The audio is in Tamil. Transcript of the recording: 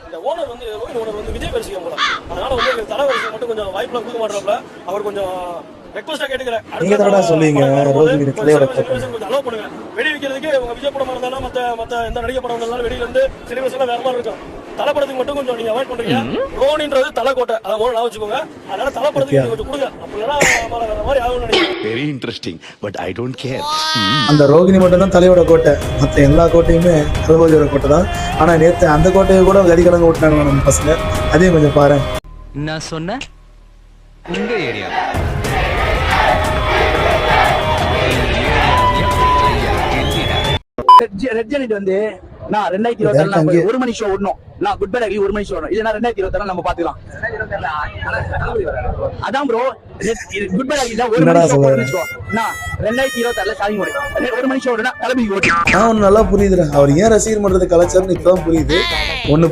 இந்த ஓனர் வந்து ஓனர் வந்து விஜய் ரசிகம் போல. அதனால வந்து தலை ரசிகம் மட்டும் கொஞ்சம் வாய்ப்புலாம் கொடுக்க மாட்டாப்ல. அவர் கொஞ்சம் ரெக்வஸ்டா கேட்டுக்கிறேன். நீங்க தான் சொல்லுவீங்க ரோஹிணி தலையோட கொஞ்சம் அலோவ் பண்ணுங்க. வெடி வைக்கிறதுக்கு உங்க விஜய் படமா இருந்தாலும் மத்த எந்த நடிகை படம் இருந்தாலும் வெடியில இருந்து சிலிபஸ் எல்லாம் வேற மாதிரி இருக்கும். தலை படத்துக்கு மட்டும் கொஞ்சம் நீங்க அவாய்ட் பண்றீங்க. ரோஹிணின்றது தலை கோட்டை, அதை முதல்ல வச்சுக்கோங்க. அதனால தலை படத்துக்கு கொஞ்சம் கொடுங்க. அப்படின்னா வேற மாதிரி ஆகும் நினைக்கிறேன். Very interesting but I don't care. அந்த ரோகிணி மட்டும் தான் தலையோட கோட்டை, மற்ற எல்லா கோட்டையுமே தளபதியோட கோட்டை தான். ஆனா நேற்று அந்த கோட்டையை கூட கதிகலங்க விட்டாங்க நம்ம பசங்க. அதையும் கொஞ்சம் பாரு. நான் சொன்ன உங்க ஏரியா ரெட் ஜெனிட் வந்து நான் 2026 ஒரு மணி ஷோ ஓடணும். நான் குட் பை ஒரு மணி ஷோ ஓடணும். இல்ல 2026 நம்ம பாத்துக்கலாம். அதான் ப்ரோ குட் பை இல்ல ஒரு மணி ஷோ ஓடணும். நான் 2026 சாமி ஓடு ஒரு மணி ஷோ ஓடணும். தளபதி ஓடு. நான் ஒண்ணு நல்லா புரியுதுடா, அவர் ஏன் ரசிகர் மன்றத்தை கலாச்சாரம் இப்பதான் புரியுது. ஒண்ணு